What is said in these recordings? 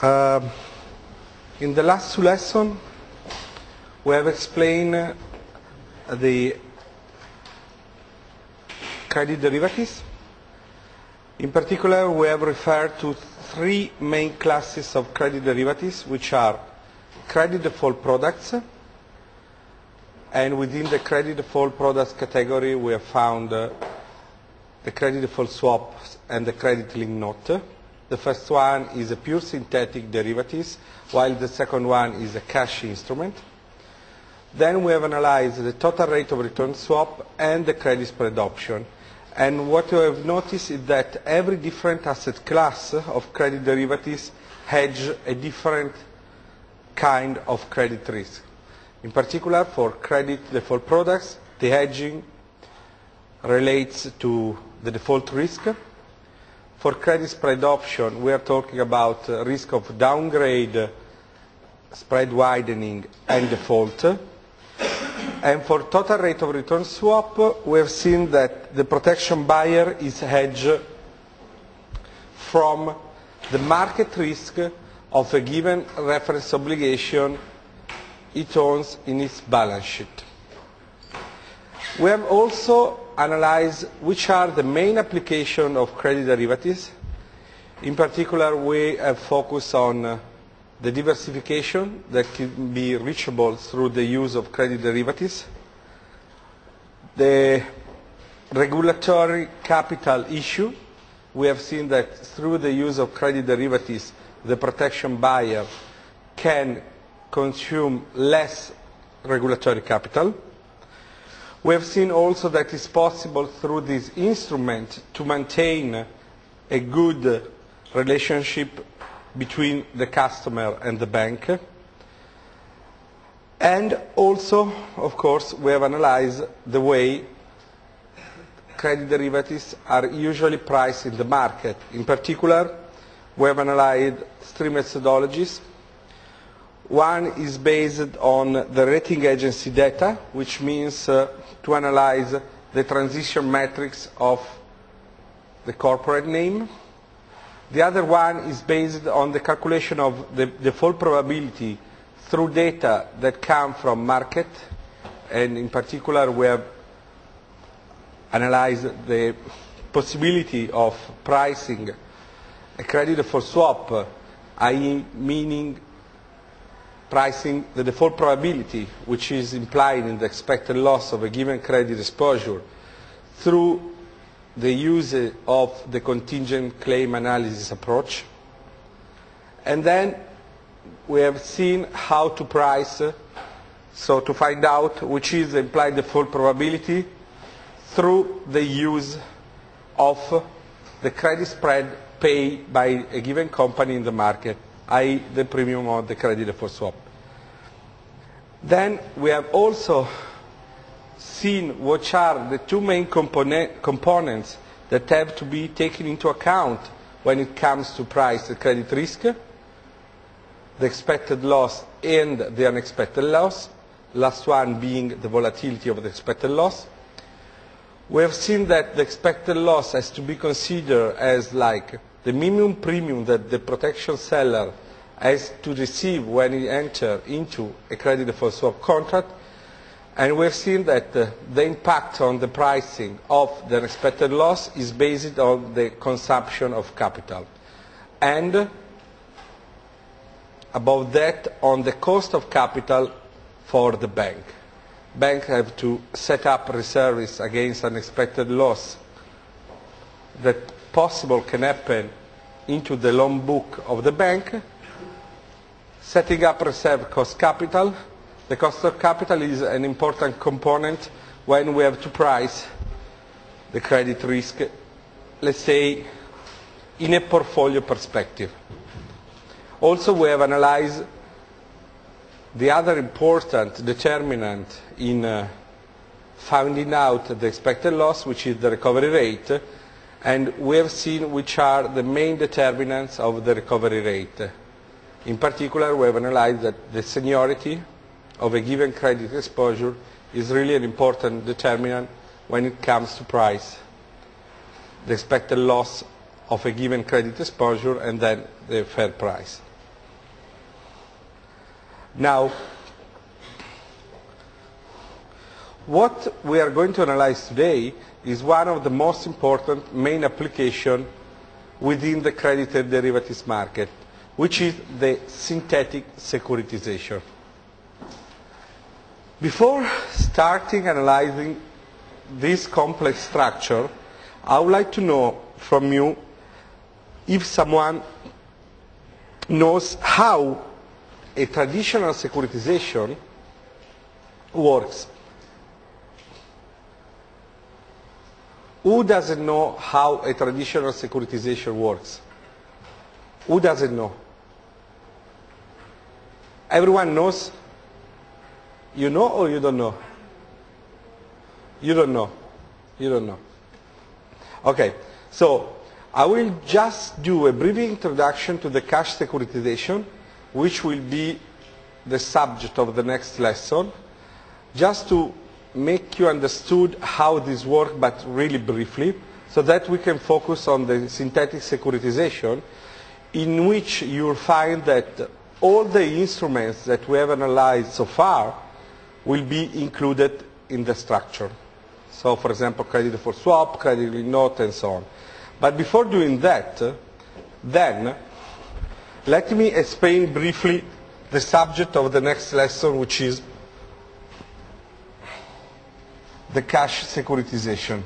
Um, in the last two lessons, we have explained the credit derivatives. In particular, we have referred to three main classes of credit derivatives, which are credit default products, and within the credit default products category, we have found the credit default swaps and the credit linked note. The first one is a pure synthetic derivatives, while the second one is a cash instrument. Then we have analyzed the total rate of return swap and the credit spread option. And what you have noticed is that every different asset class of credit derivatives hedge a different kind of credit risk. In particular, for credit default products, the hedging relates to the default risk. For credit spread option, we are talking about risk of downgrade, spread widening, and default. And for total rate of return swap, we have seen that the protection buyer is hedged from the market risk of a given reference obligation it owns in its balance sheet. We have also analyzed which are the main applications of credit derivatives. In particular, we have focused on the diversification that can be reachable through the use of credit derivatives, the regulatory capital issue. We have seen that through the use of credit derivatives, the protection buyer can consume less regulatory capital. We have seen also that it's possible through this instrument to maintain a good relationship between the customer and the bank. And also, of course, we have analyzed the way credit derivatives are usually priced in the market. In particular, we have analyzed three methodologies. One is based on the rating agency data, which means to analyze the transition metrics of the corporate name. The other one is based on the calculation of the default probability through data that come from market, and in particular we have analyzed the possibility of pricing a credit default swap, i.e. meaning pricing the default probability, which is implied in the expected loss of a given credit exposure, through the use of the contingent claim analysis approach. And then we have seen how to price, so to find out which is the implied default probability through the use of the credit spread paid by a given company in the market, i.e. the premium of the credit default swap. Then we have also seen what are the two main components that have to be taken into account when it comes to price the credit risk: the expected loss and the unexpected loss, last one being the volatility of the expected loss. We have seen that the expected loss has to be considered as like the minimum premium that the protection seller has to receive when he enters into a credit default swap contract. And we have seen that the impact on the pricing of the unexpected loss is based on the consumption of capital. And above that, on the cost of capital for the bank. Banks have to set up reserves against unexpected loss that possible can happen into the loan book of the bank. Setting up reserve costs capital. The cost of capital is an important component when we have to price the credit risk, let's say, in a portfolio perspective. Also, we have analyzed the other important determinant in finding out the expected loss, which is the recovery rate, and we have seen which are the main determinants of the recovery rate. In particular, we have analyzed that the seniority of a given credit exposure is really an important determinant when it comes to price the expected loss of a given credit exposure and then the fair price. Now, what we are going to analyze today is one of the most important main applications within the credit and derivatives market, which is the synthetic securitization. Before starting analyzing this complex structure, I would like to know from you if someone knows how a traditional securitization works. Who doesn't know how a traditional securitization works? Who doesn't know? Everyone knows? You know or you don't know? You don't know. You don't know. Okay, so I will just do a brief introduction to the cash securitization, which will be the subject of the next lesson, just to make you understood how this works, but really briefly, so that we can focus on the synthetic securitization, in which you will find that all the instruments that we have analyzed so far will be included in the structure. So, for example, credit default swap, credit linked note, and so on. But before doing that, then, let me explain briefly the subject of the next lesson, which is the cash securitization.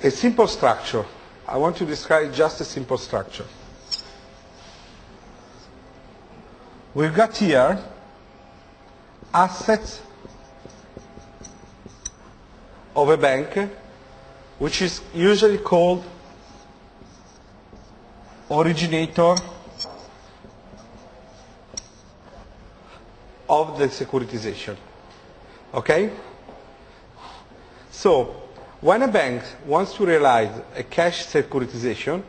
A simple structure. I want to describe just a simple structure. We've got here assets of a bank, which is usually called originator of the securitization. Okay? So, when a bank wants to realize a cash securitization,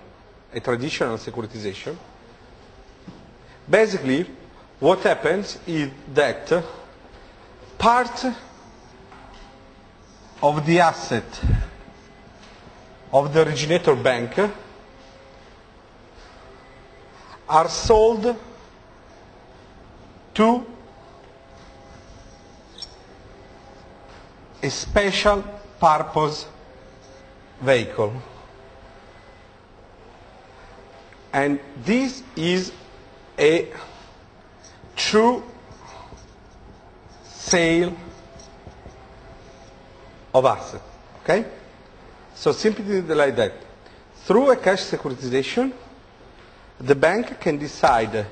a traditional securitization, basically what happens is that part of the asset of the originator bank are sold to a special purpose vehicle. And this is a true sale of assets. Okay? So simply like that. Through a cash securitization, the bank can decide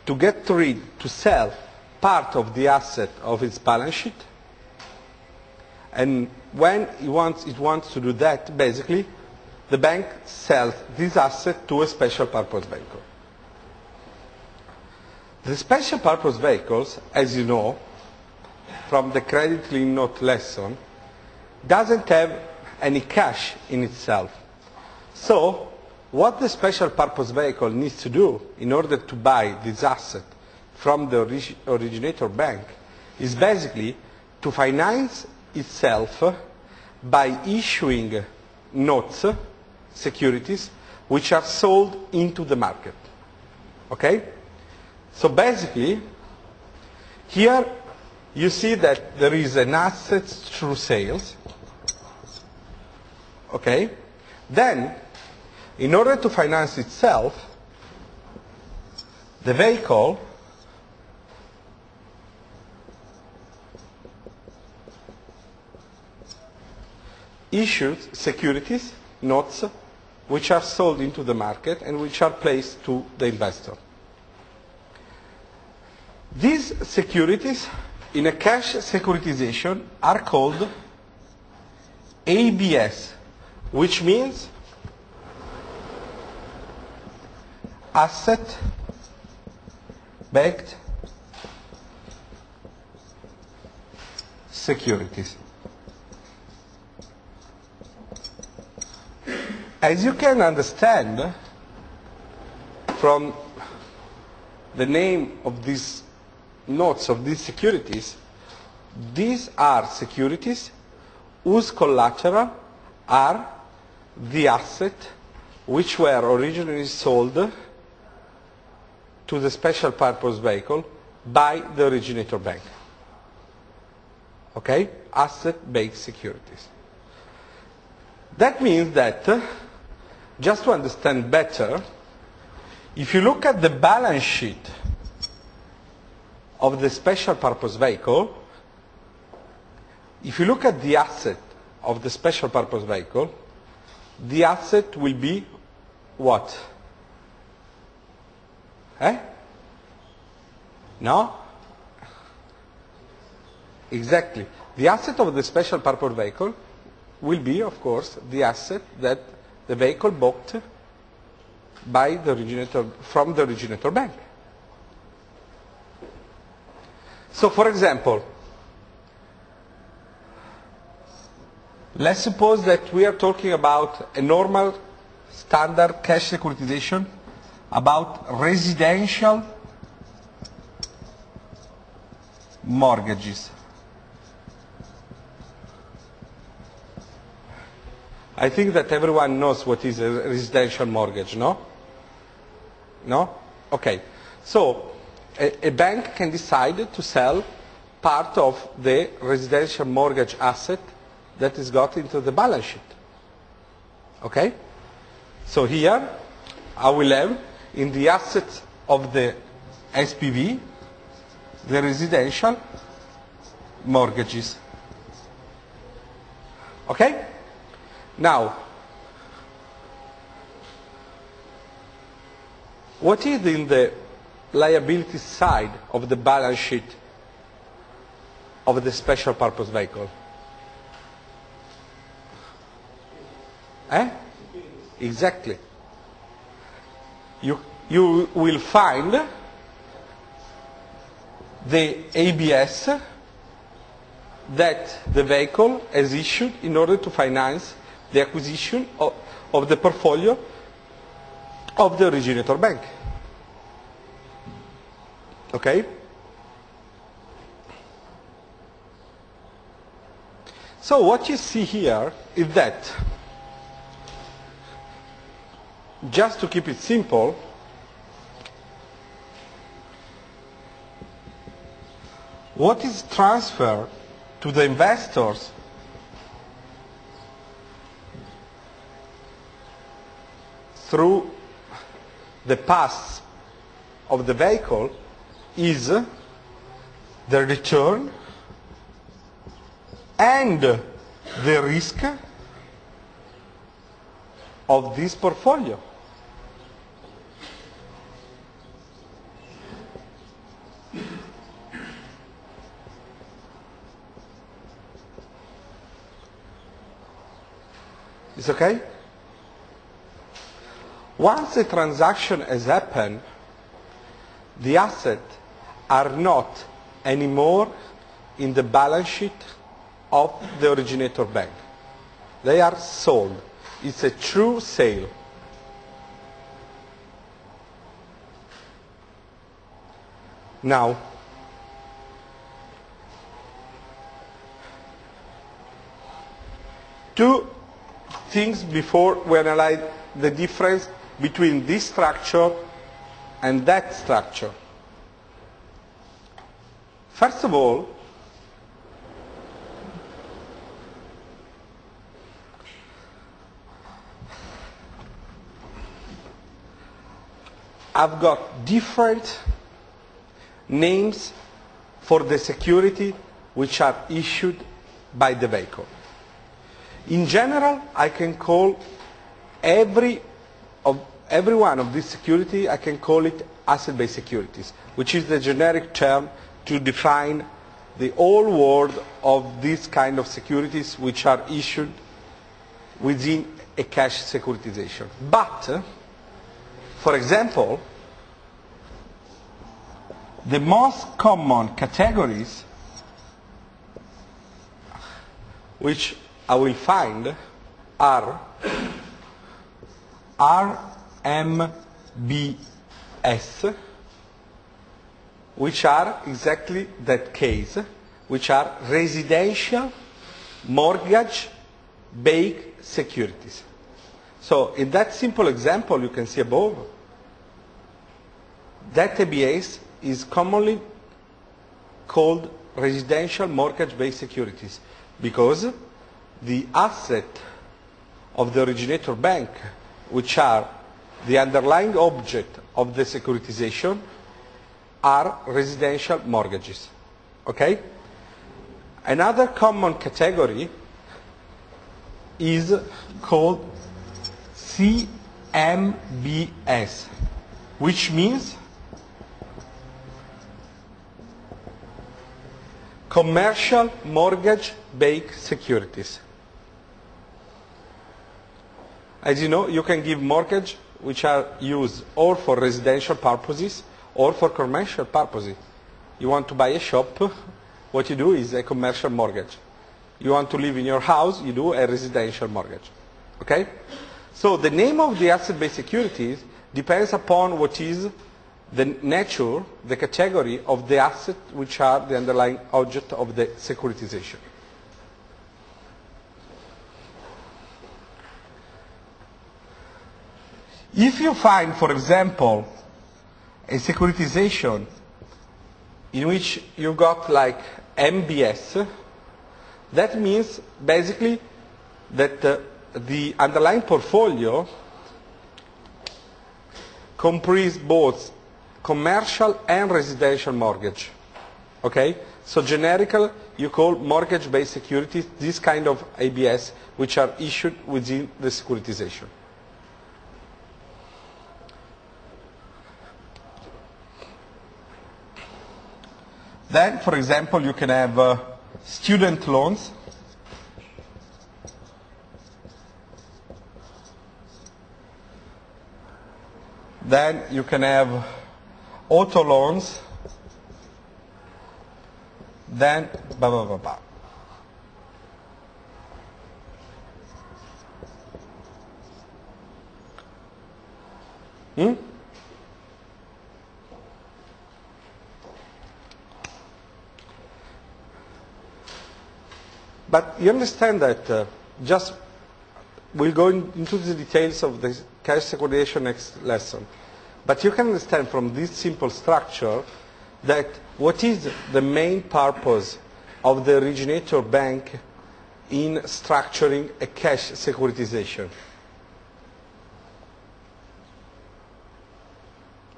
to get rid, to sell part of the asset of its balance sheet. And when it wants to do that, basically, the bank sells this asset to a special purpose vehicle. The special purpose vehicles, as you know, from the credit linked note lesson, doesn't have any cash in itself. So, what the special purpose vehicle needs to do in order to buy this asset from the originator bank is basically to finance itself by issuing notes, securities, which are sold into the market. Okay? So basically, here you see that there is an asset through sales. Okay? Then, in order to finance itself, the vehicle issues securities, notes, which are sold into the market and which are placed to the investor. These securities in a cash securitization are called ABS, which means asset-backed securities. As you can understand from the name of these notes, of these securities are securities whose collateral are the assets which were originally sold to the special purpose vehicle by the originator bank. Okay? Asset-based securities. That means that, just to understand better, if you look at the balance sheet of the special purpose vehicle, if you look at the asset of the special purpose vehicle, the asset will be what? No? Exactly. The asset of the special purpose vehicle will be, of course, the asset that the vehicle bought by the originator, from the originator bank. So, for example, let's suppose that we are talking about a normal standard cash securitization about residential mortgages. I think that everyone knows what is a residential mortgage, no? No? Okay. So, a bank can decide to sell part of the residential mortgage asset that is got into the balance sheet. Okay? So here, I will have in the assets of the SPV, the residential mortgages. Okay? Now, what is in the liability side of the balance sheet of the special purpose vehicle? Exactly. You will find the ABS that the vehicle has issued in order to finance the acquisition of the portfolio of the originator bank. Okay? So what you see here is that, just to keep it simple, what is transferred to the investors through the pass of the vehicle is the return and the risk of this portfolio. Is okay? Once the transaction has happened, the assets are not anymore in the balance sheet of the originator bank. They are sold. It's a true sale. Now, two things before we analyze the difference between this structure and that structure. First of all, I've got different names for the security which are issued by the vehicle. In general, I can call every one of these security, I can call it asset-based securities, which is the generic term to define the whole world of these kind of securities which are issued within a cash securitization. But, for example, the most common categories which I will find are RMBS, which are exactly that case, which are residential mortgage-backed securities. So in that simple example you can see above, that ABS is commonly called residential mortgage-based securities because the asset of the originator bank, which are the underlying object of the securitization, are residential mortgages. Okay? Another common category is called CMBS, which means commercial mortgage-backed securities. As you know, you can give mortgage which are used or for residential purposes or for commercial purposes. You want to buy a shop, what you do is a commercial mortgage. You want to live in your house, you do a residential mortgage. Okay? So the name of the asset-based securities depends upon what is the nature, the category of the asset which are the underlying object of the securitization. If you find, for example, a securitization in which you got like MBS, that means basically that the underlying portfolio comprises both commercial and residential mortgage. Okay? So generically, you call mortgage-based securities this kind of ABS which are issued within the securitization. Then, for example, you can have student loans. Then you can have auto loans. Then, blah, blah, blah, blah. But you understand that just we'll go into the details of the cash securitization next lesson. But you can understand from this simple structure that what is the main purpose of the originator bank in structuring a cash securitization?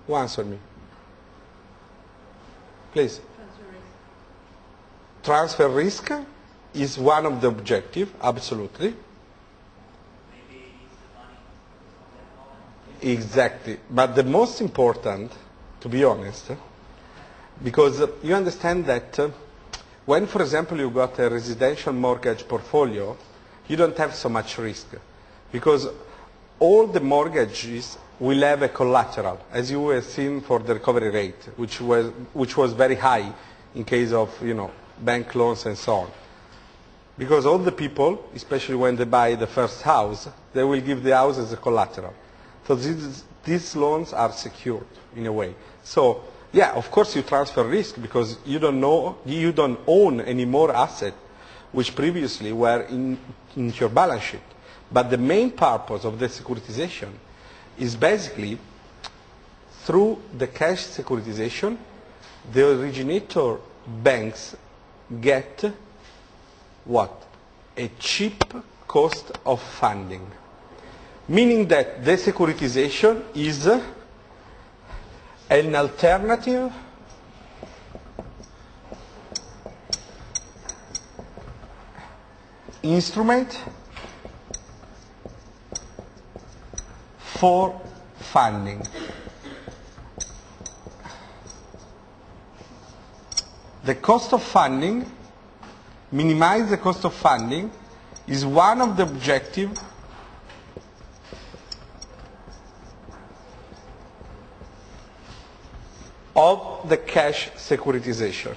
Who answer me? Please. Transfer risk is one of the objectives, absolutely. Maybe it needs the money. Exactly. But the most important, to be honest, because you understand that when, for example, you got a residential mortgage portfolio, you don't have so much risk. Because all the mortgages will have a collateral, as you have seen for the recovery rate, which was very high in case of, bank loans and so on. Because all the people, especially when they buy the first house, they will give the house as a collateral. So these loans are secured in a way. So, yeah, of course you transfer risk because you don't own any more assets which previously were in your balance sheet. But the main purpose of the securitization is basically through the cash securitization, the originator banks get what? A cheap cost of funding. Meaning that the securitization is an alternative instrument for funding. The cost of funding, minimize the cost of funding, is one of the objectives of the cash securitization.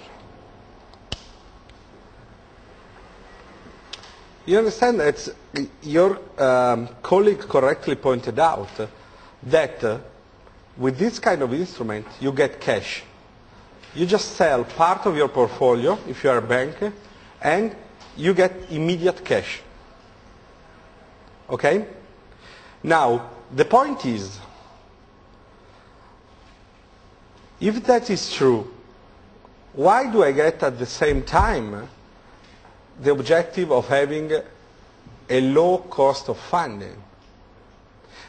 You understand that your colleague correctly pointed out that with this kind of instrument you get cash. You just sell part of your portfolio if you are a bank and you get immediate cash. Okay? Now, the point is, if that is true, why do I get at the same time the objective of having a low cost of funding?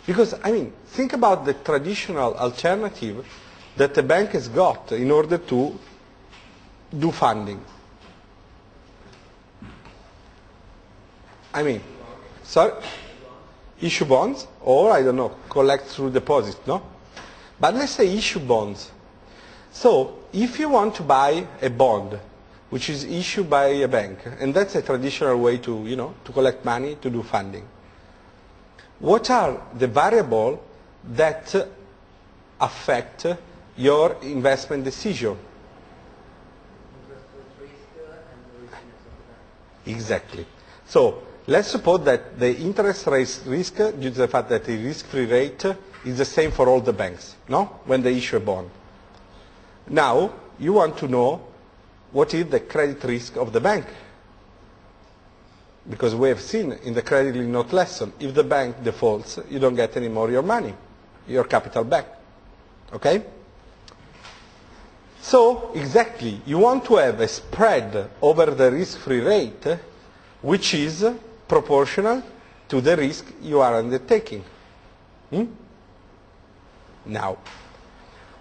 Because, I mean, think about the traditional alternative that the bank has got in order to do funding. I mean, sorry? Issue bonds, or, I don't know, collect through deposit, no? But let's say issue bonds. So, if you want to buy a bond, which is issued by a bank, and that's a traditional way to, you know, to collect money, to do funding, what are the variables that affect your investment decision? Exactly. So, let's suppose that the interest rate risk, due to the fact that the risk-free rate is the same for all the banks, no? When they issue a bond. Now, you want to know what is the credit risk of the bank. Because we have seen in the credit note lesson, if the bank defaults, you don't get any more your money, your capital back. Okay? So, exactly, you want to have a spread over the risk-free rate which is proportional to the risk you are undertaking. Now,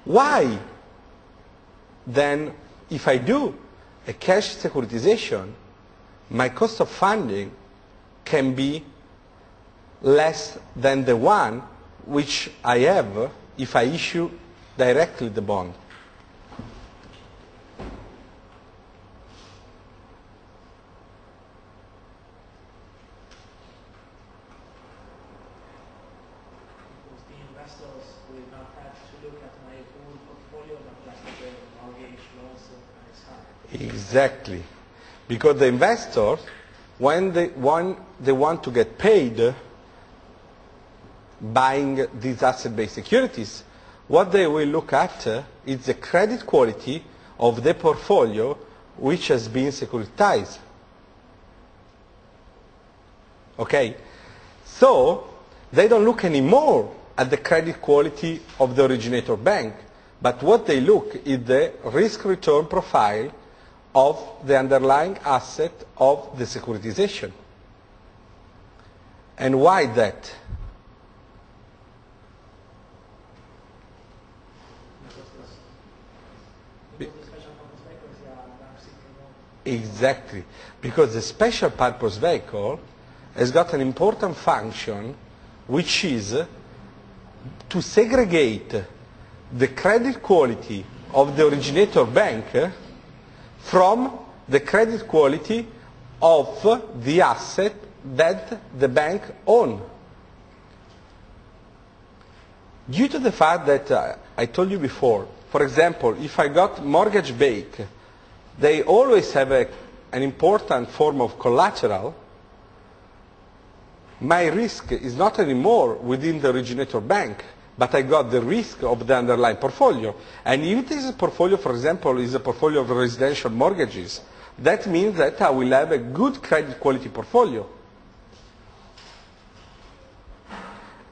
why then, if I do a cash securitization, my cost of funding can be less than the one which I have if I issue directly the bond? Because the investors will not have to look at my whole portfolio, but just the mortgage loans and it's hard. Exactly. Because the investors, when they want to get paid buying these asset-based securities, what they will look at is the credit quality of the portfolio which has been securitized. Okay? So, they don't look anymore at the credit quality of the originator bank, but what they look is the risk-return profile of the underlying asset of the securitization. And why that? Exactly. Because the special purpose vehicle has got an important function, which is to segregate the credit quality of the originator bank from the credit quality of the asset that the bank owns. Due to the fact that I told you before, for example, if I got mortgage-backed, they always have an important form of collateral. My risk is not anymore within the originator bank, but I got the risk of the underlying portfolio. And if this portfolio, for example, is a portfolio of residential mortgages, that means that I will have a good credit quality portfolio.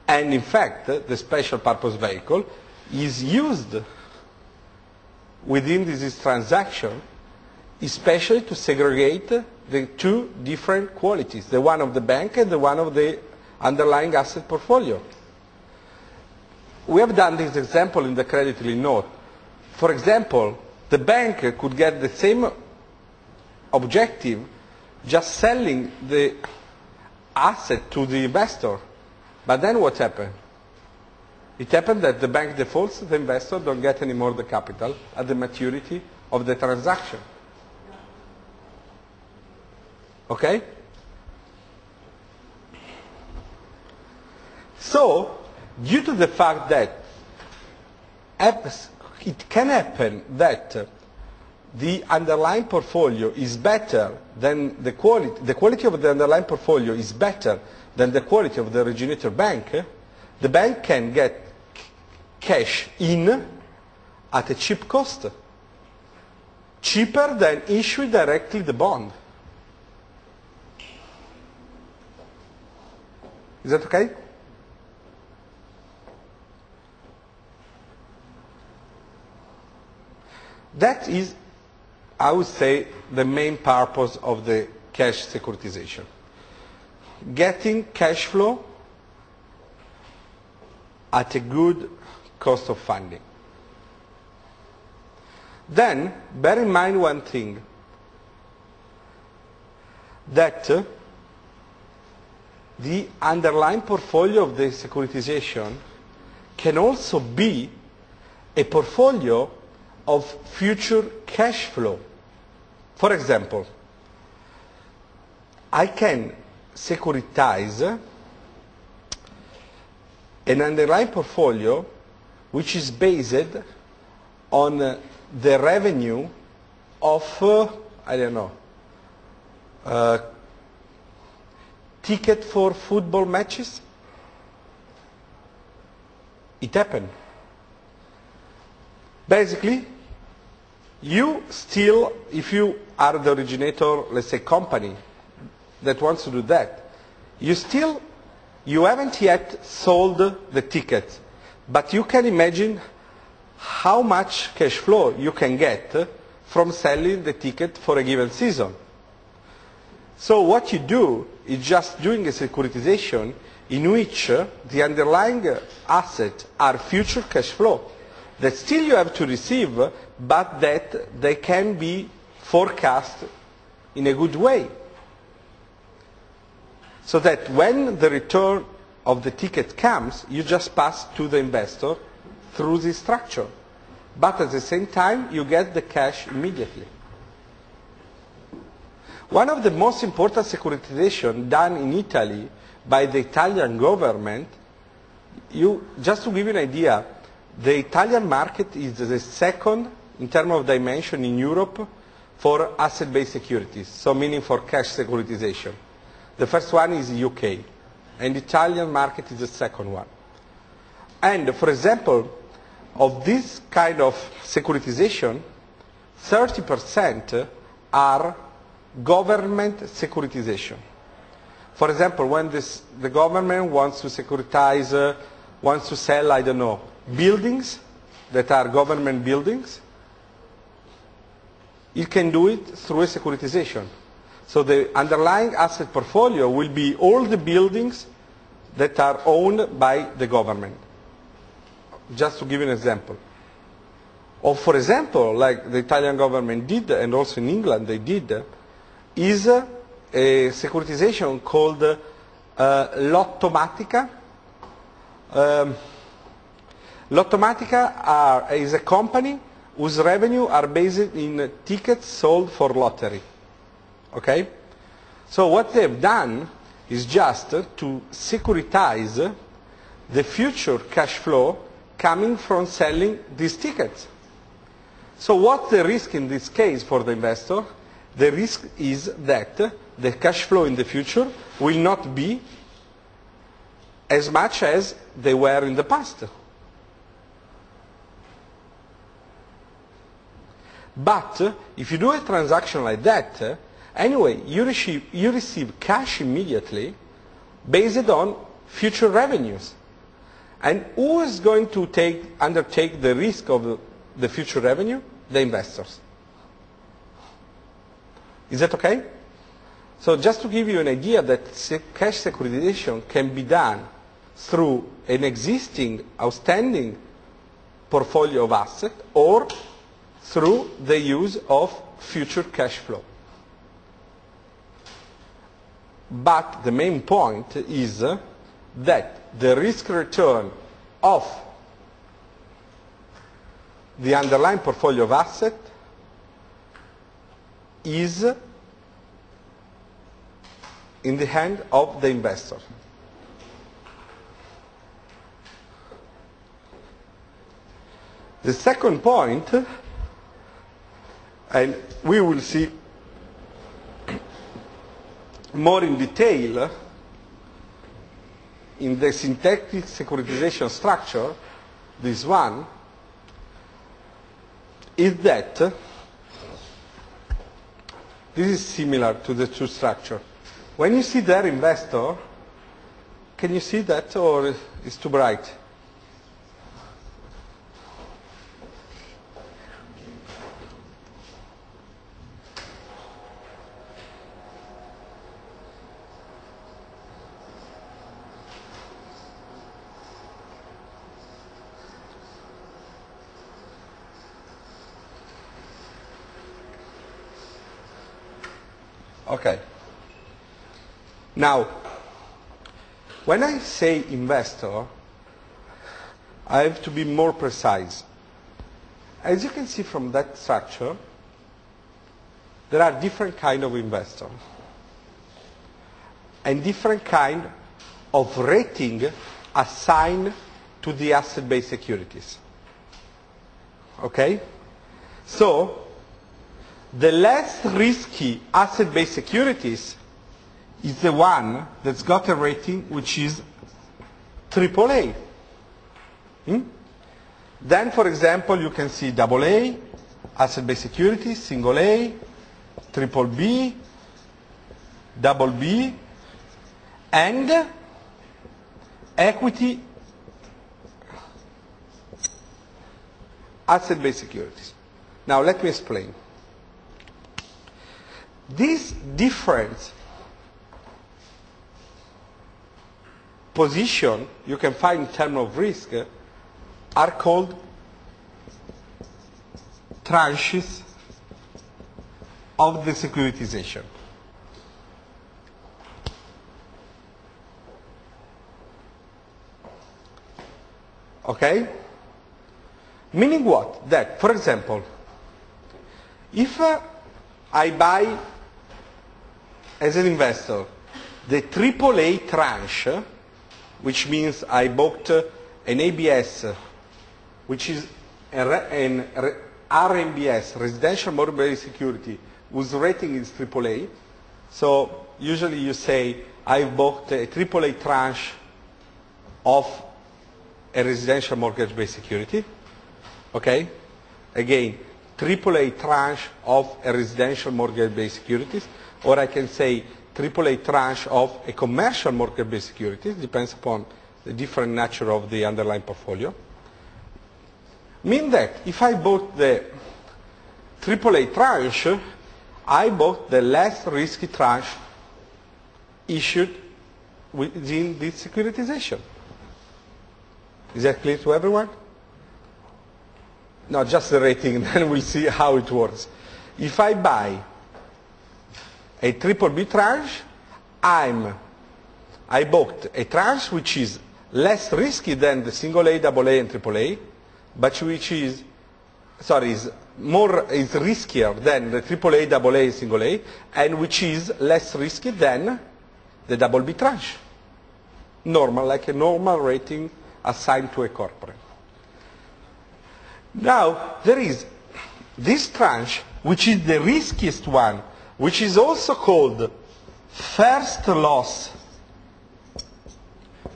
And in fact, the special purpose vehicle is used within this transaction, especially to segregate the two different qualities, the one of the bank and the one of the underlying asset portfolio. We have done this example in the credit note. For example, the bank could get the same objective just selling the asset to the investor. But then what happened? It happened that the bank defaults, the investor don't get any more the capital at the maturity of the transaction. Okay? So, due to the fact that it can happen that the underlying portfolio is better than the quality of the underlying portfolio is better than the quality of the originator bank, the bank can get cash in at a cheap cost, cheaper than issuing directly the bond. Is that okay? That is, I would say, the main purpose of the cash securitization. Getting cash flow at a good cost of funding. Then, bear in mind one thing, that the underlying portfolio of the securitization can also be a portfolio of future cash flow. For example, I can securitize an underlying portfolio which is based on the revenue of, I don't know, ticket for football matches. It happened. Basically, you still, if you are the originator, let's say company, that wants to do that, you haven't yet sold the ticket, but you can imagine how much cash flow you can get from selling the ticket for a given season. So what you do is just doing a securitization in which the underlying assets are future cash flow that still you have to receive, but that they can be forecast in a good way. So that when the return of the ticket comes, you just pass to the investor through this structure. But at the same time, you get the cash immediately. One of the most important securitization done in Italy by the Italian government, just to give you an idea, the Italian market is the second in terms of dimension in Europe for asset-based securities, so meaning for cash securitization. The first one is the UK, and the Italian market is the second one. And for example, of this kind of securitization, 30% are government securitization. For example, when the government wants to securitize, wants to sell, I don't know, buildings that are government buildings, it can do it through a securitization. So the underlying asset portfolio will be all the buildings that are owned by the government. Just to give you an example. Or for example, like the Italian government did, and also in England they did, is a securitization called Lottomatica. Lottomatica is a company whose revenue are based in tickets sold for lottery. Okay? So what they've done is just to securitize the future cash flow coming from selling these tickets. So what's the risk in this case for the investor? The risk is that the cash flow in the future will not be as much as they were in the past. But if you do a transaction like that, anyway, you receive cash immediately based on future revenues. And who is going to undertake the risk of the future revenue? The investors. Is that okay? So just to give you an idea that cash securitization can be done through an existing outstanding portfolio of assets or through the use of future cash flow. But the main point is that the risk return of the underlying portfolio of assets is in the hand of the investor. The second point, and we will see more in detail in the synthetic securitization structure, this one, is that this is similar to the two structure. When you see their investor, Can you see that, or is too bright? Okay. Now, when I say investor, I have to be more precise. As you can see from that structure, there are different kinds of investors and different kinds of rating assigned to the asset-based securities. Okay? So, the less risky asset-based securities is the one that's got a rating which is AAA. Then, for example, you can see AA, asset-based securities, single A, triple B, double B, and equity asset-based securities. Now, let me explain. These different positions you can find in terms of risk are called tranches of the securitization. Okay? Meaning what? That, for example, if I buy as an investor the AAA tranche, which means I bought an ABS, which is an RMBS, residential mortgage security, whose rating is AAA. So usually you say, I bought a AAA tranche of a residential mortgage-based security. Okay? Again, AAA tranche of a residential mortgage-based securities, or I can say AAA tranche of a commercial mortgage-based securities, depends upon the different nature of the underlying portfolio. Mean that if I bought the AAA tranche, I bought the less risky tranche issued within this securitization. Is that clear to everyone? No, just the rating, then we'll see how it works. If I buy a triple B tranche, I bought a tranche which is less risky than the single A, double A, and triple A, but which is, is riskier than the triple A, double A, and single A, and which is less risky than the double B tranche. Normal, like a normal rating assigned to a corporate. Now, there is this tranche, which is the riskiest one, which is also called first loss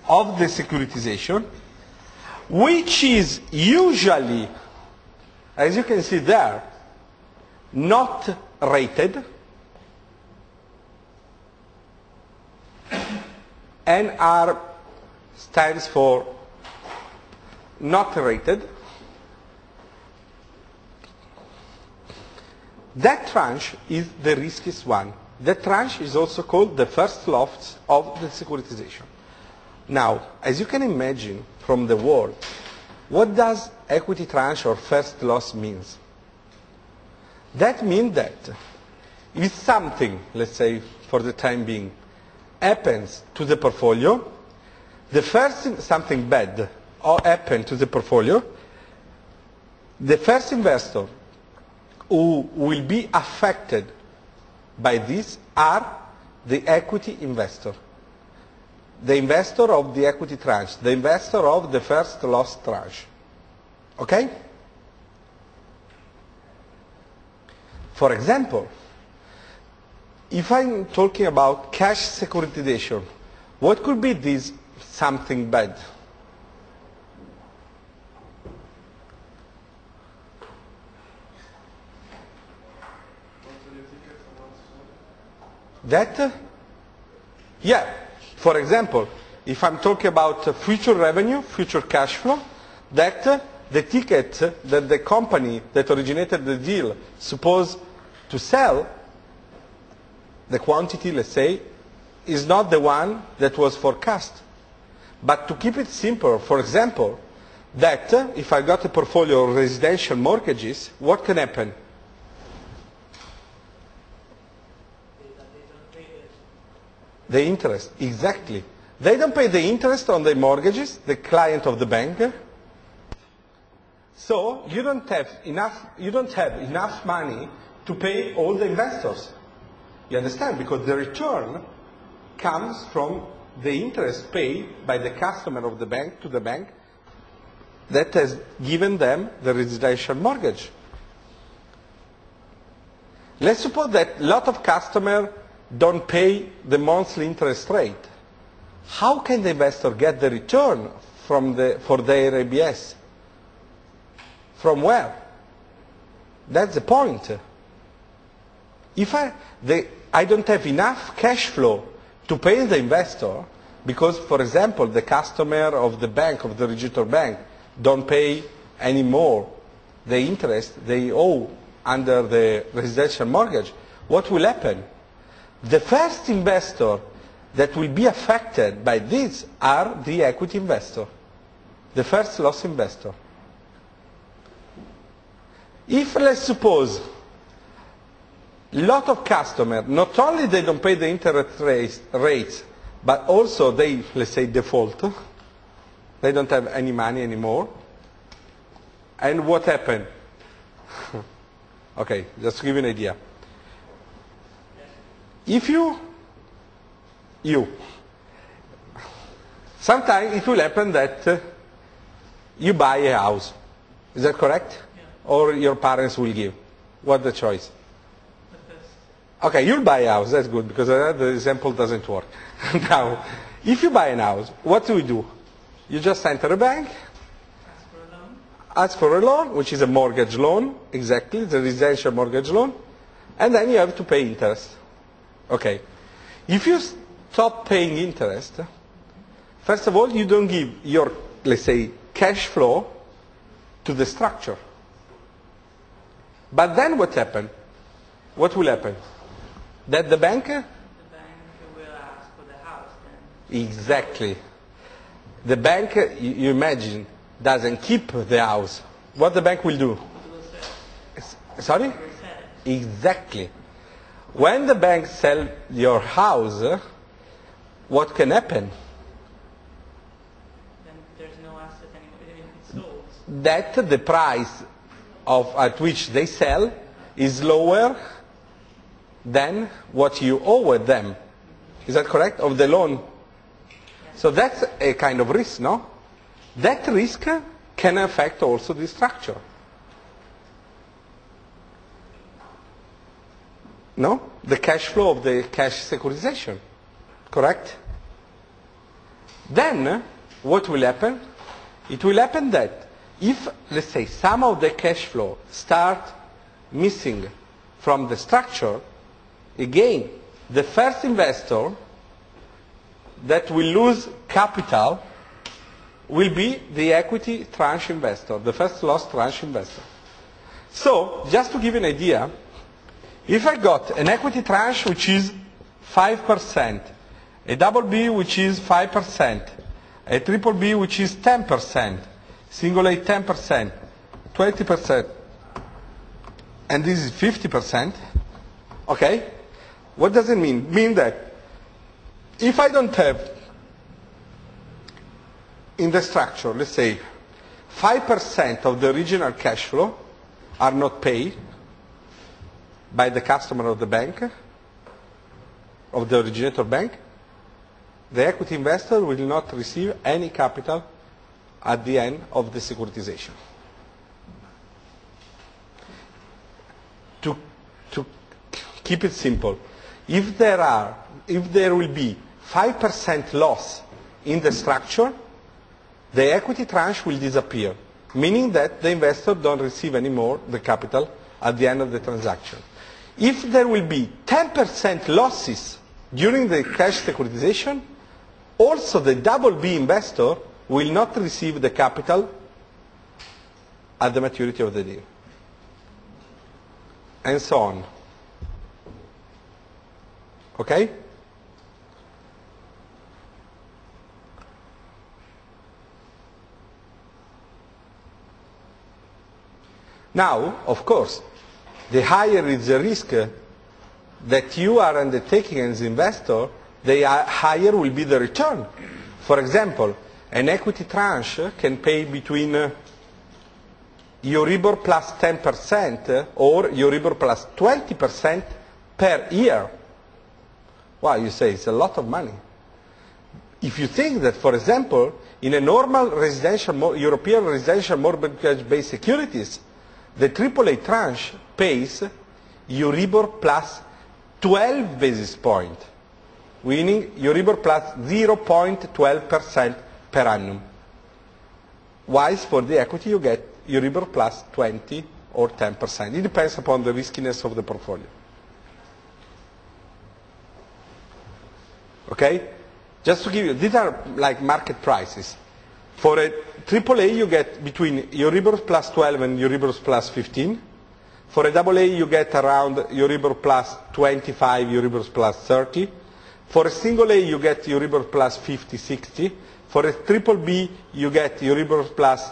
of the securitization, which is usually, as you can see there, not rated, and stands for not rated. That tranche is the riskiest one. That tranche is also called the first loss of the securitization. Now, as you can imagine from the word, what does equity tranche or first loss means? That means that if something, let's say for the time being, happens to the portfolio, the first thing, something bad or happen to the portfolio, the first investor who will be affected by this are the equity investor. The investor of the equity tranche, the investor of the first loss tranche. Okay? For example, if I'm talking about cash securitization, what could be this something bad? That, yeah, for example, if I'm talking about future revenue, future cash flow, that the ticket that the company that originated the deal supposed to sell, the quantity, let's say, is not the one that was forecast. But to keep it simple, for example, that if I got a portfolio of residential mortgages, what can happen? The interest, exactly. They don't pay the interest on the mortgages, the client of the bank. So you don't have enough money to pay all the investors. You understand? Because the return comes from the interest paid by the customer of the bank to the bank that has given them the residential mortgage. Let's suppose that a lot of customers don't pay the monthly interest rate. How can the investor get the return for their ABS? From where? That's the point. If I don't have enough cash flow to pay the investor, because, for example, the customer of the bank, of the originator bank, don't pay anymore the interest they owe under the residential mortgage, what will happen? The first investor that will be affected by this are the equity investor, the first loss investor. If, let's suppose, a lot of customers, not only they don't pay the interest rates, but also they, let's say, default, they don't have any money anymore, and what happened? Okay, just to give you an idea. If sometimes it will happen that you buy a house. Is that correct? Yeah. Or your parents will give? What's the choice? Okay, you'll buy a house. That's good, because the example doesn't work. Now, if you buy a house, what do? You just enter a bank, ask for a loan, which is a mortgage loan, exactly, the residential mortgage loan, and then you have to pay interest. Okay. If you stop paying interest, first of all, you don't give your, let's say, cash flow to the structure. But then what happened? What will happen? That the bank? The bank will ask for the house then. Exactly. The bank, you imagine, doesn't keep the house. What the bank will do? Sorry? Exactly. When the bank sells your house, what can happen? Then there's no asset anymore. It's sold. That the price at which they sell is lower than what you owe them. Is that correct? Of the loan. So that's a kind of risk, no? That risk can affect also the structure. No? The cash flow of the cash securitization. Correct? Then, what will happen? It will happen that if, let's say, some of the cash flow start missing from the structure, again, the first investor that will lose capital will be the equity tranche investor, the first loss tranche investor. So, just to give you an idea, if I got an equity tranche which is 5%, a double B which is 5%, a triple B which is 10%, single A 10%, 20%, and this is 50%, okay? What does it mean? It means that if I don't have in the structure, let's say, 5% of the original cash flow are not paid by the customer of the bank, of the originator bank, the equity investor will not receive any capital at the end of the securitization. To keep it simple, if there will be 5% loss in the structure, the equity tranche will disappear, meaning that the investor don't receive anymore the capital at the end of the transaction. If there will be 10% losses during the cash securitization, also the double B investor will not receive the capital at the maturity of the deal. And so on. Okay? Now, of course, the higher is the risk that you are undertaking as investor, the higher will be the return. For example, an equity tranche can pay between Euribor plus 10% or Euribor plus 20% per year. Wow, you say it's a lot of money. If you think that, for example, in a normal residential, European residential mortgage-based securities, the AAA tranche pays Euribor plus 12 basis points, meaning Euribor plus 0.12% per annum. Whilst for the equity you get Euribor plus 20 or 10%. It depends upon the riskiness of the portfolio. Okay? Just to give you, these are like market prices. For a AAA you get between Euribor plus 12 and Euribor plus 15. For a AA you get around Euribor plus 25, Euribor plus 30. For a single A you get Euribor plus 50, 60. For a triple B you get Euribor plus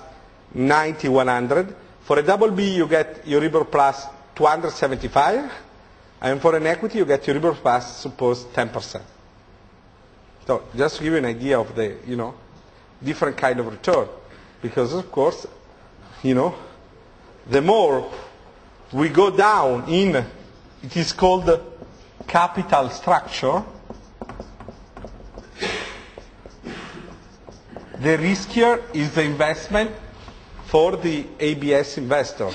90, 100. For a double B you get Euribor plus 275. And for an equity you get Euribor plus, suppose, 10%. So just to give you an idea of the, different kind of return. Because of course, the more we go down in, it is called capital structure, the riskier is the investment for the ABS investor.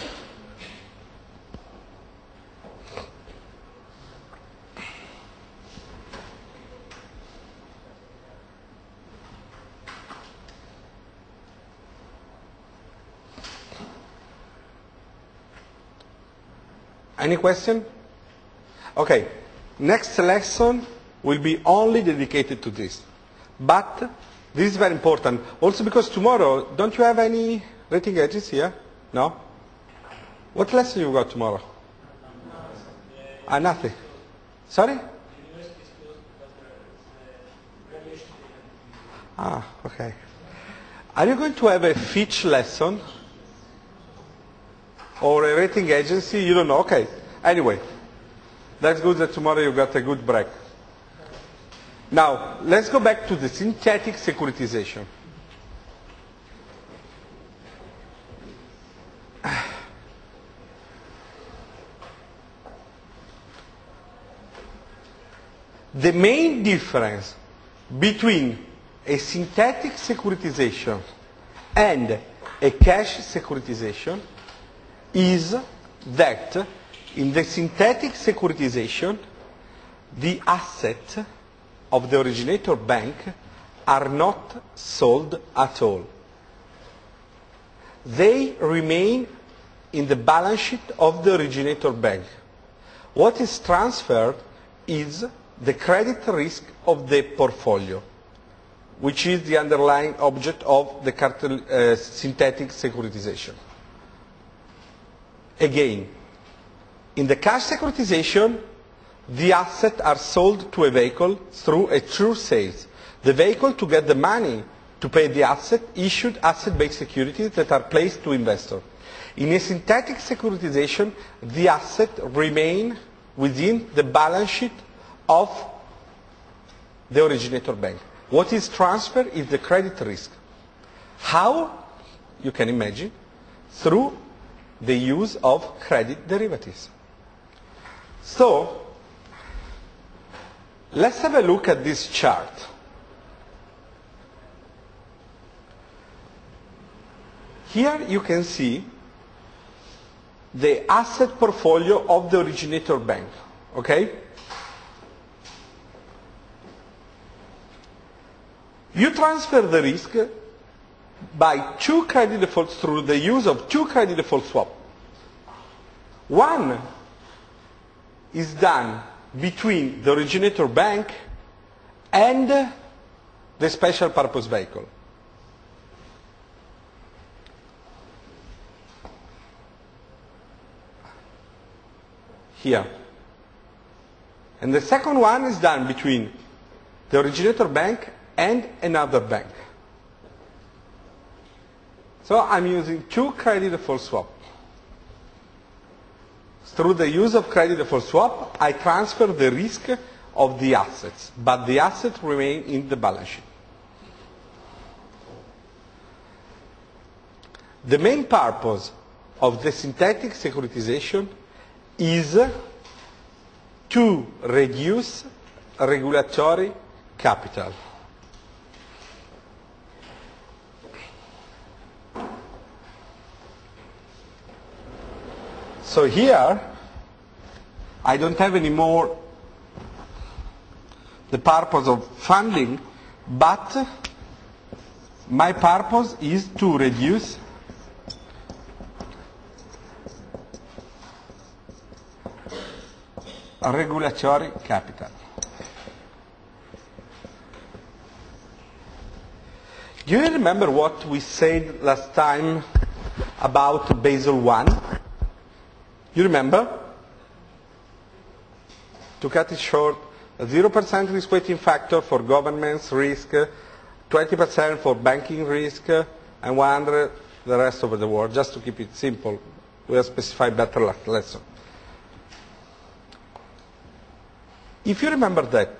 Any question? Okay, next lesson will be only dedicated to this. But this is very important. Also because tomorrow, don't you have any rating agency here? No? What lesson you got tomorrow? Nothing. Sorry? Okay. Are you going to have a Fitch lesson? Or a rating agency? You don't know. Okay. Anyway, that's good that tomorrow you got a good break. Now, let's go back to the synthetic securitization. The main difference between a synthetic securitization and a cash securitization is that in the synthetic securitization, the assets of the originator bank are not sold at all. They remain in the balance sheet of the originator bank. What is transferred is the credit risk of the portfolio, which is the underlying object of the synthetic securitization. Again, in the cash securitization, the assets are sold to a vehicle through a true sales. The vehicle, to get the money to pay the asset, issued asset-based securities that are placed to investors. In a synthetic securitization, the assets remain within the balance sheet of the originator bank. What is transferred is the credit risk. How? You can imagine, through the use of credit derivatives. So, let's have a look at this chart. Here you can see the asset portfolio of the originator bank. Okay? You transfer the risk by two credit defaults through the use of two credit default swaps. One is done between the originator bank and the special purpose vehicle. Here. And the second one is done between the originator bank and another bank. So I'm using two credit default swap. Through the use of credit default swap, I transfer the risk of the assets, but the assets remain in the balance sheet. The main purpose of the synthetic securitization is to reduce regulatory capital. So here, I don't have any more the purpose of funding, but my purpose is to reduce regulatory capital. Do you remember what we said last time about Basel I? You remember? To cut it short, a 0% risk weighting factor for government's risk, 20% for banking risk, and 100 the rest of the world. Just to keep it simple, we have specified better last lesson. If you remember that,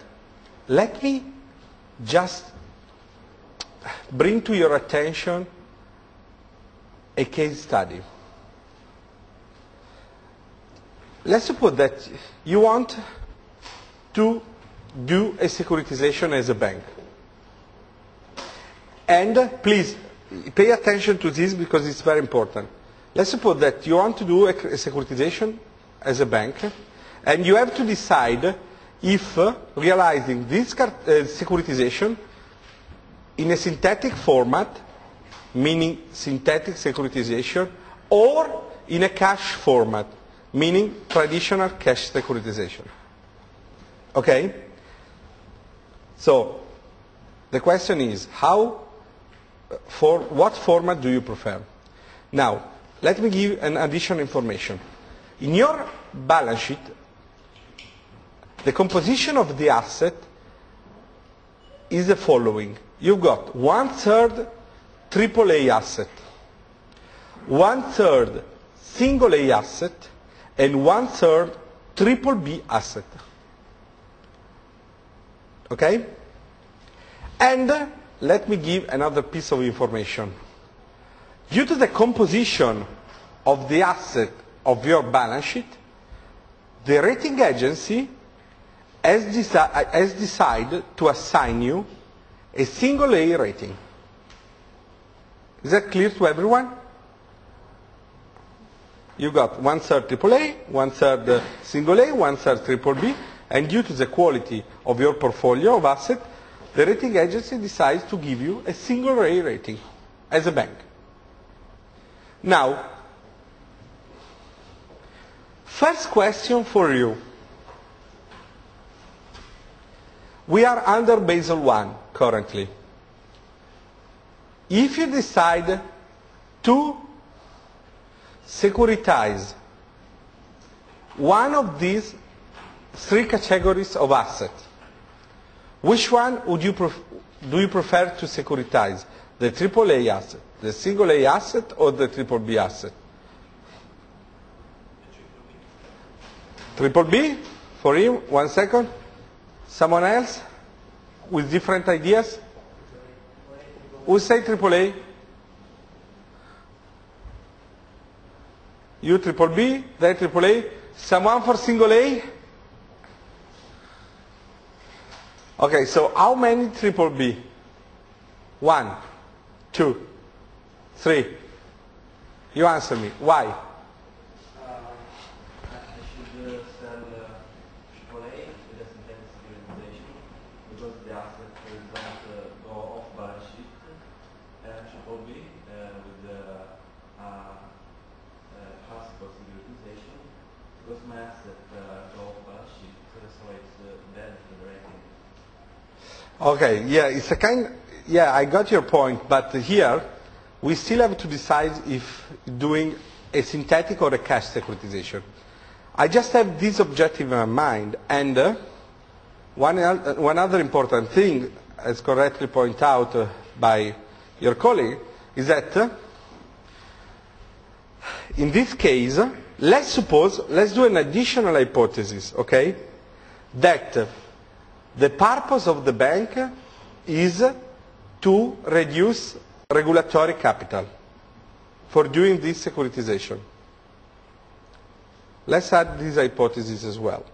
let me just bring to your attention a case study. Let's suppose that you want to do a securitization as a bank. And please, pay attention to this because it's very important. Let's suppose that you want to do a securitization as a bank, and you have to decide if realizing this securitization in a synthetic format, meaning synthetic securitization, or in a cash format, meaning traditional cash securitization. Okay? So, the question is, what format do you prefer? Now, let me give an additional information. In your balance sheet, the composition of the asset is the following. You've got 1/3 AAA asset, 1/3 single A asset, and 1/3 BBB asset. Okay? And let me give another piece of information. Due to the composition of the asset of your balance sheet, the rating agency has decided to assign you a single A rating. Is that clear to everyone? You got 1/3 AAA, 1/3 single A, 1/3 BBB, and due to the quality of your portfolio of assets, the rating agency decides to give you a single A rating as a bank. Now, first question for you. We are under Basel I currently. If you decide to securitize one of these three categories of assets, which one would do you prefer to securitize? The AAA asset, the single A asset, or the BBB asset? BBB? For him, 1 second. Someone else with different ideas? Who say AAA? You BBB, they AAA. Someone for single A? Okay, so how many BBB? 1, 2, 3. You answer me. Why? I should sell AAA with a synthetic securitization because the assets don't go off balance sheet, and BBB with the classical securitization because my assets go off balance sheet, so it's dead for the rating. Okay, yeah, it's a kind, yeah, I got your point, but here we still have to decide if doing a synthetic or a cash securitization. I just have this objective in my mind, and one other important thing, as correctly pointed out by your colleague, is that in this case, let's do an additional hypothesis, okay, that the purpose of the bank is to reduce regulatory capital for doing this securitization. Let's add this hypothesis as well,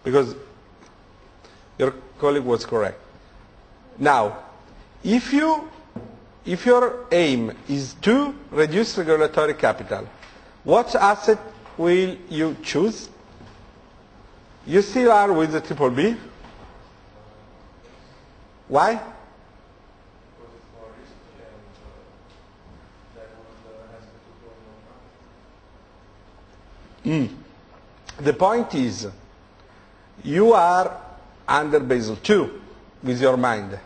because your colleague was correct. Now, if your aim is to reduce regulatory capital, what asset will you choose? You still are with the triple B. Why? Because it's more risky and that one has to go more. The point is, you are under Basel II with your mind.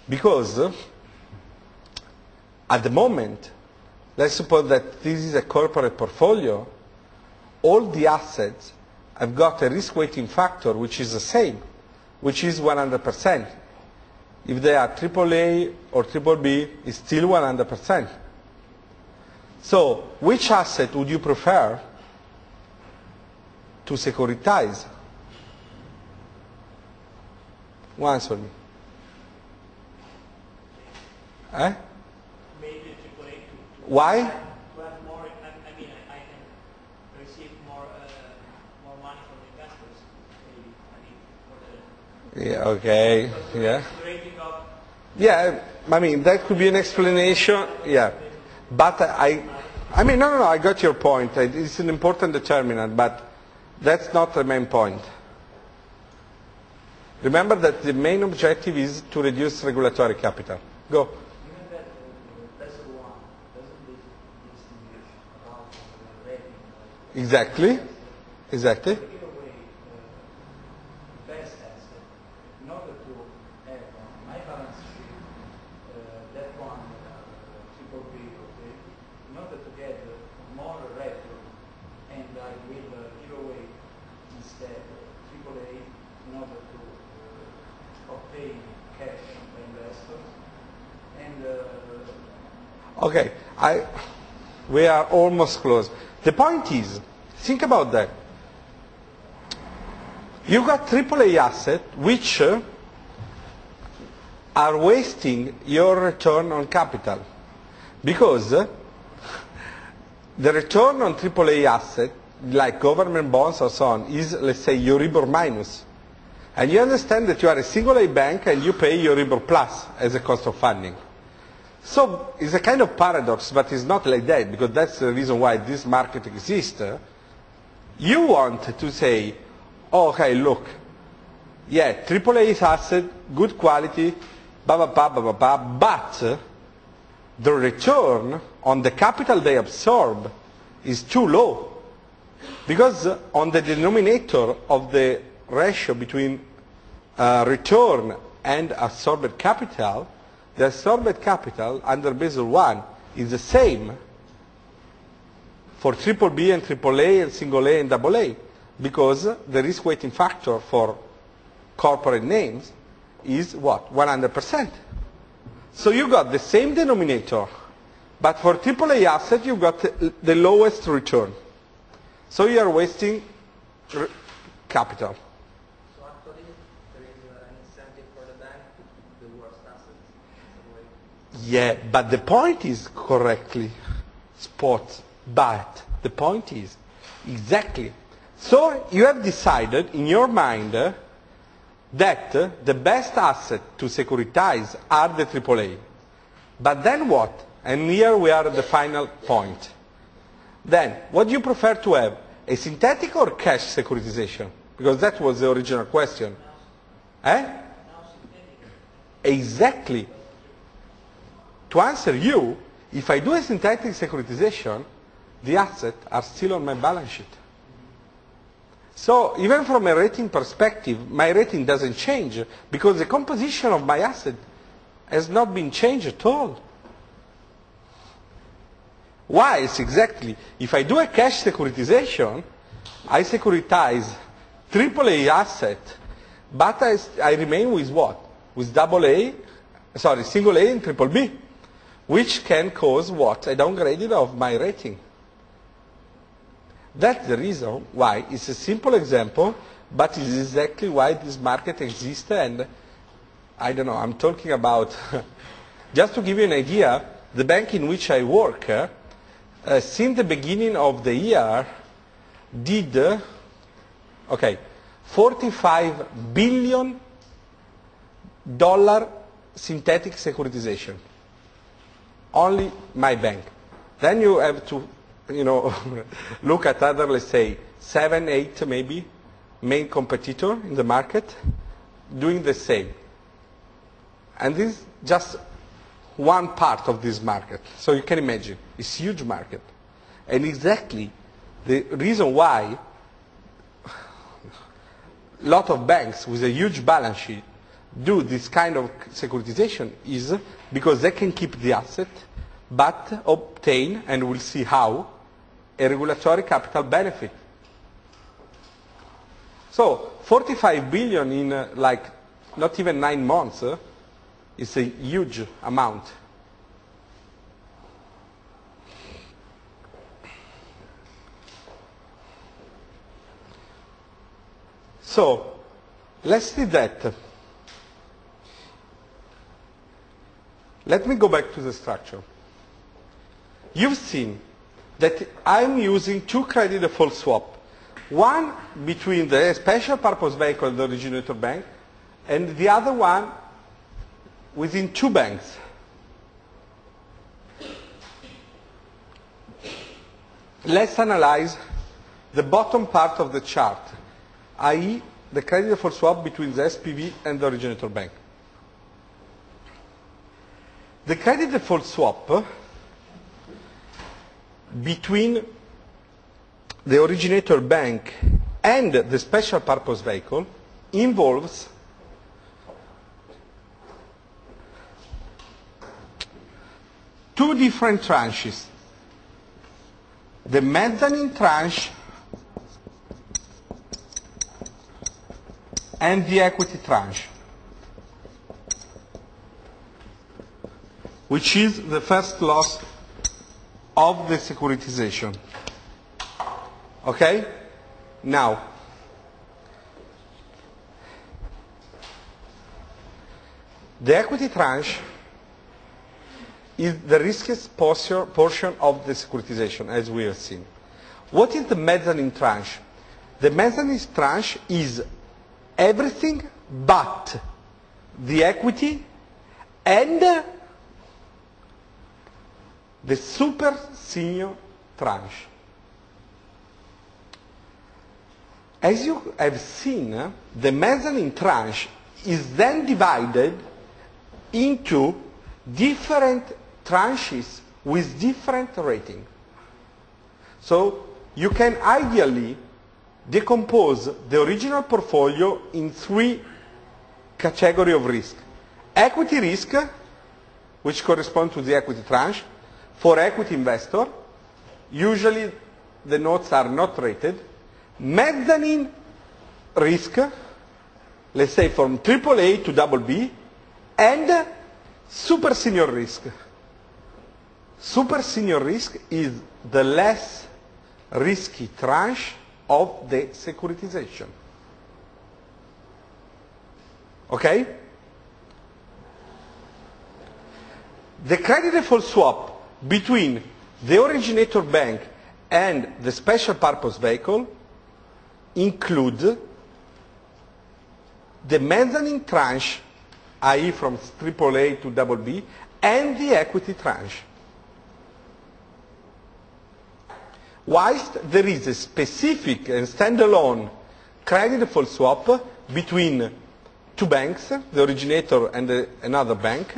Because at the moment, let's suppose that this is a corporate portfolio, all the assets have got a risk weighting factor which is the same, which is 100%. If they are AAA or BBB, it's still 100%. So, which asset would you prefer to securitize? Who answer me? Maybe AAA to Why? have more. I mean, I can receive more money from investors. Maybe. I mean, for the. Yeah, okay. Yeah. The rating of. Yeah, I mean, that could be an explanation. Yeah. But I mean, no, I got your point. It's an important determinant, but that's not the main point. Remember that the main objective is to reduce regulatory capital. Go. Given that Basel I doesn't distinguish about the rating. Exactly. Exactly. Give away the best asset in order to have on my balance sheet that one triple B, okay, in order to get more return, and I will give away instead triple A in order to obtain cash from investors. And Okay. We are almost close. The point is, think about that. You got AAA assets which are wasting your return on capital, because the return on AAA asset, like government bonds or so on, is, let's say, Euribor minus. And you understand that you are a single A bank and you pay Euribor plus as a cost of funding. So it's a kind of paradox, but it's not like that, because that's the reason why this market exists. You want to say, oh, okay, look, yeah, AAA asset, good quality, but the return on the capital they absorb is too low. Because on the denominator of the ratio between return and absorbed capital, the absorbed capital under Basel I is the same for triple B and triple A and single A and double A, because the risk weighting factor for corporate names is what? 100%. So you got the same denominator, but for triple A asset you got the lowest return. So you are wasting capital. so actually there is an incentive for the bank to do worse assets in some way. Yeah, but the point is correctly spot. But the point is exactly. So you have decided in your mind that the best asset to securitize are the AAA. But then what? And here we are at the final point. Then, what do you prefer to have? A synthetic or cash securitization? Because that was the original question. Exactly. To answer you, if I do a synthetic securitization, the assets are still on my balance sheet. So even from a rating perspective, my rating doesn't change because the composition of my asset has not been changed at all. Why? It's exactly, if I do a cash securitization, I securitize AAA asset, but I remain with what? With single A and triple B, which can cause what? A downgrading of my rating. That's the reason why. It's a simple example, but it's exactly why this market exists. And I don't know, I'm talking about, just to give you an idea, the bank in which I work, since the beginning of the year, did, $45 billion synthetic securitization. Only my bank. Then you have to, look at other, let's say, 7, 8 maybe, main competitor in the market doing the same. And this is just one part of this market. So you can imagine, it's a huge market. And exactly the reason why a lot of banks with a huge balance sheet do this kind of securitization is because they can keep the asset, but obtain, and we'll see how, a regulatory capital benefit. So 45 billion in not even 9 months is a huge amount. So let's see that. Let me go back to the structure. You've seen that I'm using two credit default swap. One between the special purpose vehicle and the originator bank, and the other one within two banks. Let's analyze the bottom part of the chart, i.e. the credit default swap between the SPV and the originator bank. The credit default swap between the originator bank and the special purpose vehicle involves two different tranches. The mezzanine tranche and the equity tranche, which is the first loss of the securitization. Okay? Now, the equity tranche is the riskiest portion of the securitization, as we have seen. What is the mezzanine tranche? The mezzanine tranche is everything but the equity and the super senior tranche. As you have seen, the mezzanine tranche is then divided into different tranches with different rating. So you can ideally decompose the original portfolio in three categories of risk. Equity risk, which corresponds to the equity tranche. For equity investor, usually the notes are not rated. Mezzanine risk, let's say from AAA to BB, and super senior risk. Super senior risk is the less risky tranche of the securitization. Okay? The credit default swap between the originator bank and the special purpose vehicle include the mezzanine tranche, i.e. from AAA to BB, and the equity tranche. Whilst there is a specific and standalone credit default swap between two banks, the originator and another bank,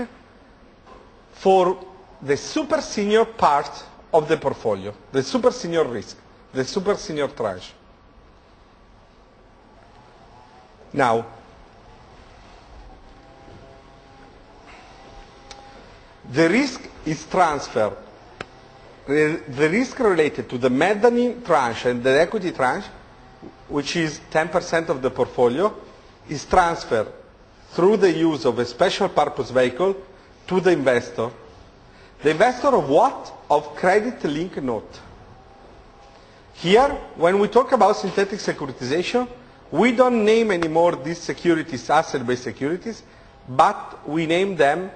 for the super senior part of the portfolio, the super senior risk, the super senior tranche. Now, the risk is transferred. The risk related to the mezzanine tranche and the equity tranche, which is 10% of the portfolio, is transferred through the use of a special purpose vehicle to the investor. The investor of what? Of credit-linked note. Here, when we talk about synthetic securitization, we don't name anymore these securities asset-based securities, but we name them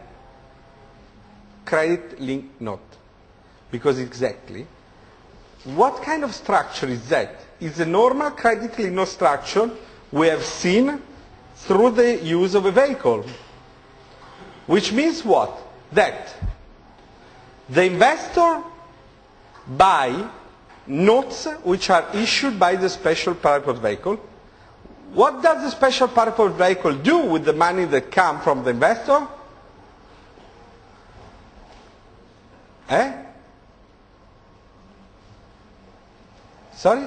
credit-linked note. Because exactly, what kind of structure is that? It's a normal credit-linked note structure we have seen through the use of a vehicle. Which means what? That the investor buy notes which are issued by the special purpose vehicle. What does the special purpose vehicle do with the money that comes from the investor? Sorry?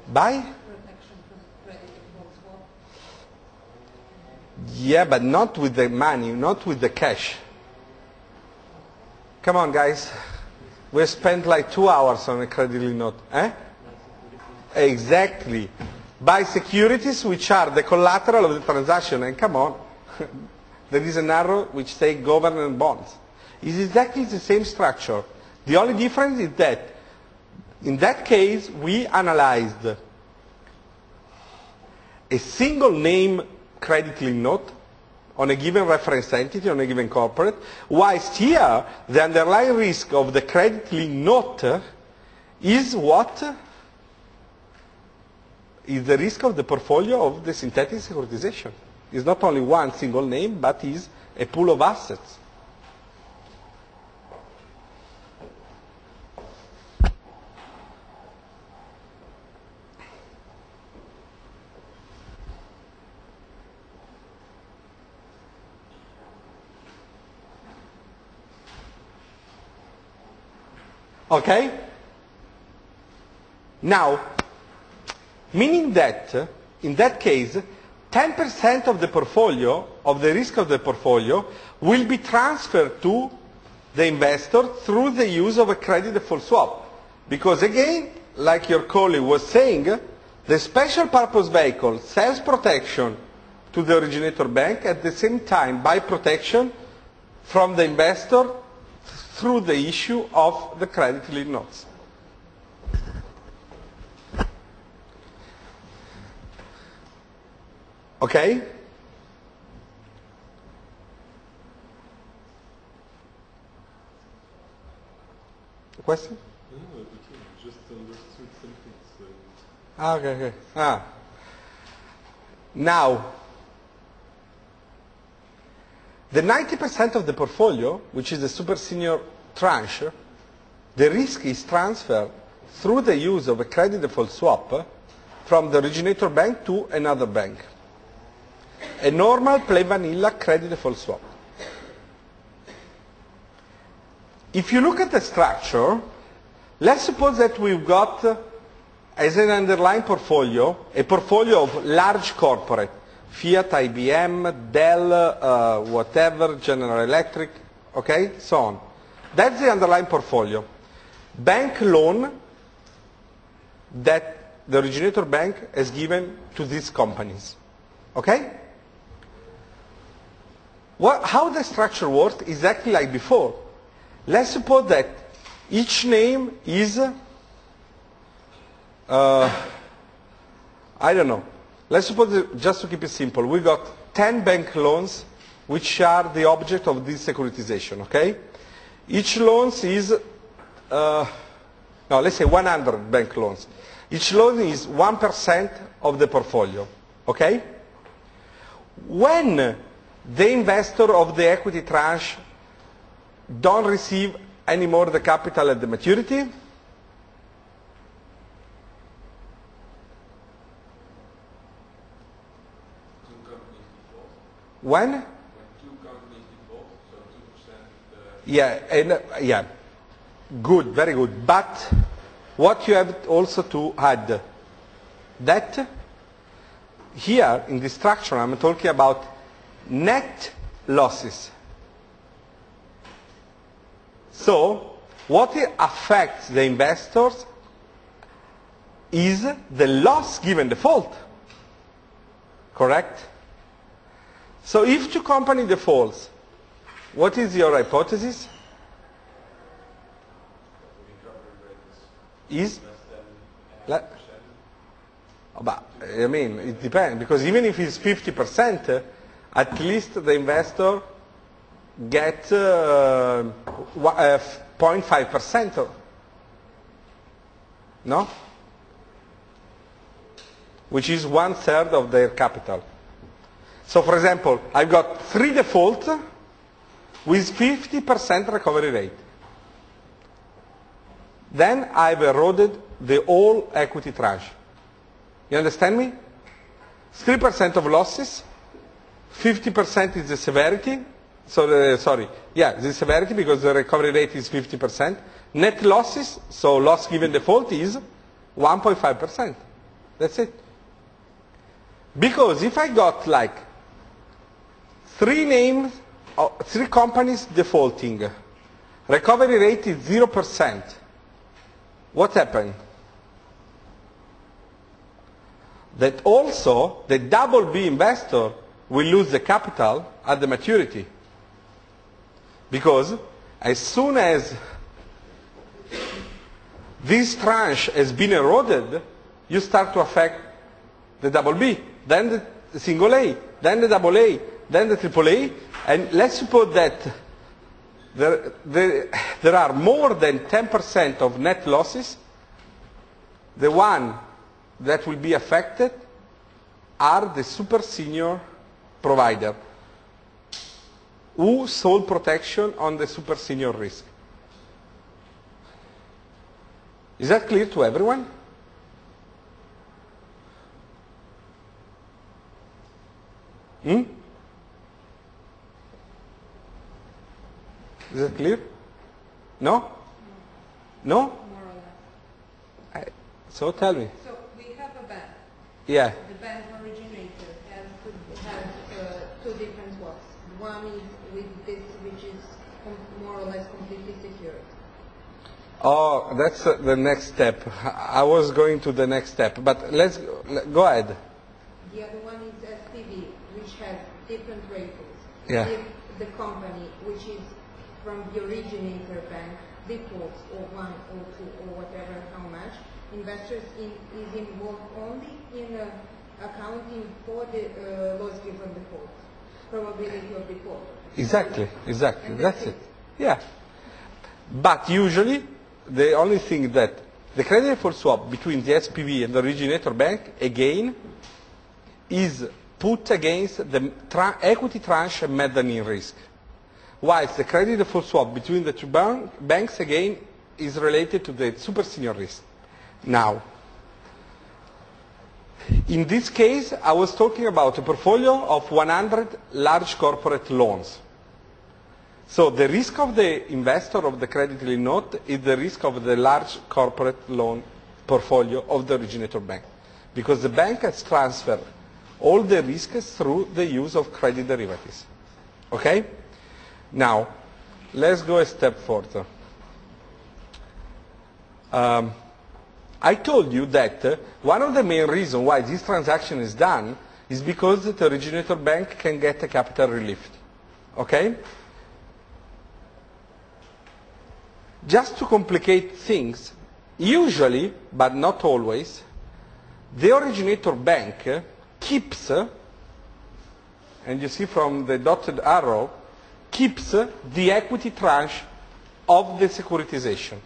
Buy? Yeah, but not with the money, not with the cash. Come on, guys. We spent like 2 hours on a credit note. Exactly. Buy securities which are the collateral of the transaction. And come on. There is an arrow which says government bonds. It's exactly the same structure. The only difference is that in that case we analyzed a single name credit-linked note on a given reference entity, on a given corporate, whilst here the underlying risk of the credit-linked note is what? Is the risk of the portfolio of the synthetic securitization. It's not only one single name, but is a pool of assets. Okay? Now, meaning that, in that case, 10% of the portfolio, of the risk of the portfolio, will be transferred to the investor through the use of a credit default swap. Because again, like your colleague was saying, the special purpose vehicle sells protection to the originator bank, at the same time buy protection from the investor through the issue of the credit-linked notes. Okay? Question? No, just understood something. So. Okay. Now, the 90% of the portfolio, which is the super senior tranche, the risk is transferred through the use of a credit default swap from the originator bank to another bank. A normal plain vanilla credit default swap. If you look at the structure, let's suppose that we've got as an underlying portfolio, a portfolio of large corporate, Fiat, IBM, Dell, whatever, General Electric, okay, so on. That's the underlying portfolio. Bank loan that the originator bank has given to these companies, okay? How the structure works is exactly like before. Let's suppose that each name is, I don't know. Let's suppose, just to keep it simple, we got 10 bank loans which are the object of this securitization, okay? Each loan is, let's say 100 bank loans. Each loan is 1% of the portfolio, okay? When the investor of the equity tranche don't receive any more the capital at the maturity, when? When two companies default, so 2%. Yeah, good, very good. But what you have also to add, that here in this structure I'm talking about net losses. So what affects the investors is the loss given default. Correct? So if two company defaults, what is your hypothesis? Is? But, I mean, it depends, because even if it's 50%, at least the investor gets 0.5%. No? Which is 1/3 of their capital. So, for example, I've got 3 defaults with 50% recovery rate. Then I've eroded the whole equity tranche. You understand me? 3% of losses, 50% is the severity. So, the severity because the recovery rate is 50%. Net losses, so loss given default is 1.5%. That's it. Because if I got like 3 companies defaulting, recovery rate is 0%, what happened? That also the double B investor will lose the capital at the maturity. Because as soon as this tranche has been eroded, you start to affect the double B, then the single A, then the double A, then the triple A, and let's suppose that there are more than 10% of net losses. The one that will be affected are the super senior provider who sold protection on the super senior risk. Is that clear to everyone? Is that clear? No? No? More or less. So tell me. So we have a bank. Yeah. The bank originator has two different swaps. One is with this, which is more or less completely secured. Oh, that's the next step. I was going to the next step, but let's go ahead. The other one is SPV, which has different ratings. Yeah. If the company, which is from the originator bank, defaults or 1 or 2 or whatever, how much, investors is involved only in accounting for the loss given default, probability of default. Exactly. And That's it. Yeah. But usually, the only thing that the credit default swap between the SPV and the originator bank, again, is put against the equity tranche and mezzanine risk. Whilst the credit default swap between the two banks, again, is related to the super senior risk. Now, in this case, I was talking about a portfolio of 100 large corporate loans. So the risk of the investor of the credit-linked note is the risk of the large corporate loan portfolio of the originator bank. Because the bank has transferred all the risks through the use of credit derivatives. Okay? Now, let's go a step further. I told you that one of the main reasons why this transaction is done is because the originator bank can get a capital relief. Okay? Just to complicate things, usually, but not always, the originator bank keeps, and you see from the dotted arrow, keeps the equity tranche of the securitization.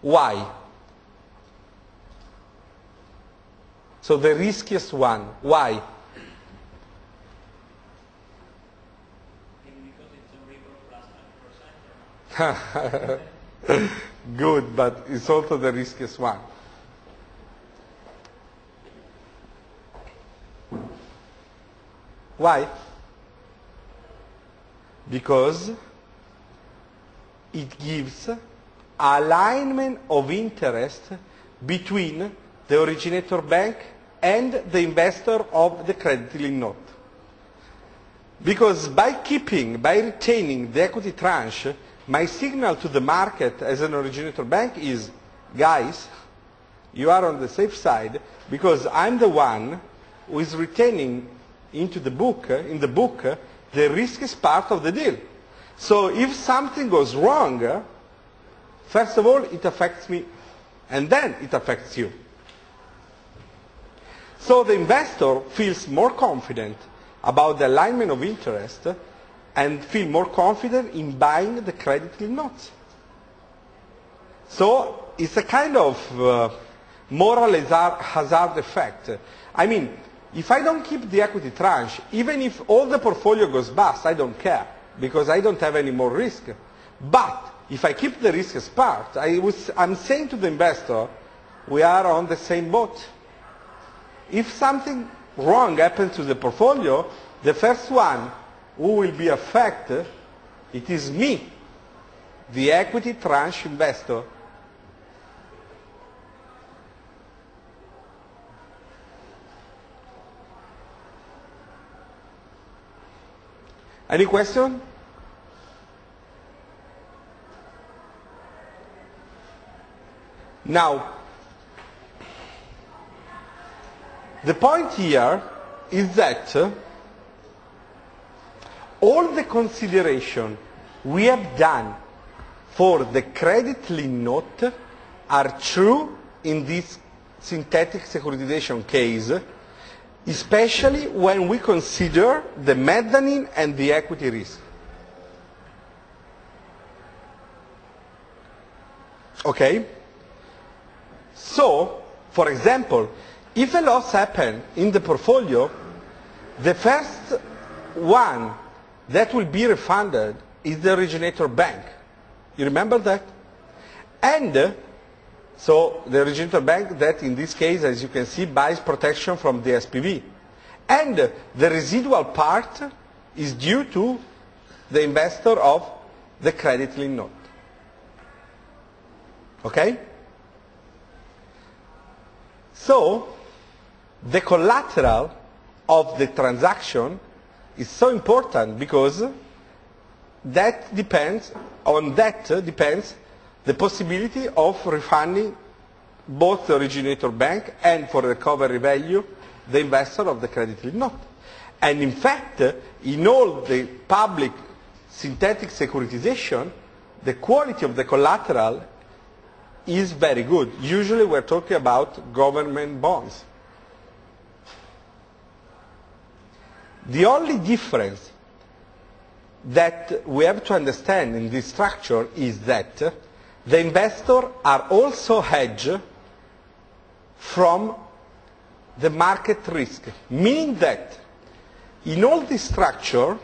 Why? So the riskiest one. Why? Because it's a river plus 9%. Good, but it's also the riskiest one. Why? Because it gives alignment of interest between the originator bank, and the investor of the credit-linked note. Because by retaining the equity tranche, my signal to the market as an originator bank is, guys, you are on the safe side, because I'm the one who is retaining in the book, the riskiest part of the deal. So if something goes wrong, first of all, it affects me, and then it affects you. So the investor feels more confident about the alignment of interest and feel more confident in buying the credit-linked notes. So it's a kind of moral hazard effect. I mean, if I don't keep the equity tranche, even if all the portfolio goes bust, I don't care, because I don't have any more risk. But if I keep the risk as part, I'm saying to the investor, we are on the same boat. If something wrong happens to the portfolio, the first one who will be affected, it is me, the equity tranche investor. Any question? Now, the point here is that all the consideration we have done for the credit-linked note are true in this synthetic securitization case, especially when we consider the mezzanine and the equity risk. Okay? So, for example, if a loss happens in the portfolio, the first one that will be refunded is the originator bank. You remember that? And so the originator bank that in this case, as you can see, buys protection from the SPV. And the residual part is due to the investor of the credit-linked note. Okay? So, the collateral of the transaction is so important because that depends the possibility of refunding both the originator bank and, for recovery value, the investor of the credit-linked note. And in fact, in all the public synthetic securitization, the quality of the collateral is very good. Usually we're talking about government bonds. The only difference that we have to understand in this structure is that the investors are also hedged from the market risk, meaning that in all this structure,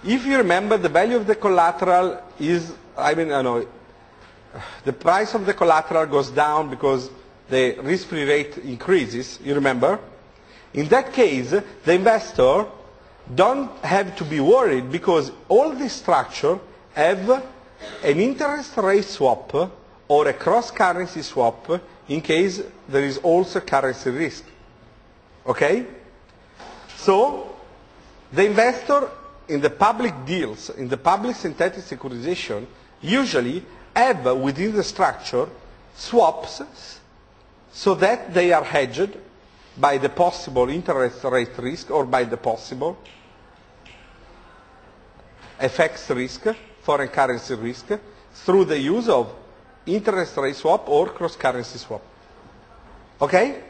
if you remember, the value of the collateral is, the price of the collateral goes down because the risk-free rate increases, you remember? In that case, the investor don't have to be worried because all this structure have an interest rate swap or a cross-currency swap in case there is also currency risk. Okay? So, the investor in the public deals, in the public synthetic securitization, usually have within the structure swaps so that they are hedged by the possible interest rate risk or by the possible FX risk, foreign currency risk, through the use of interest rate swap or cross-currency swap. Okay?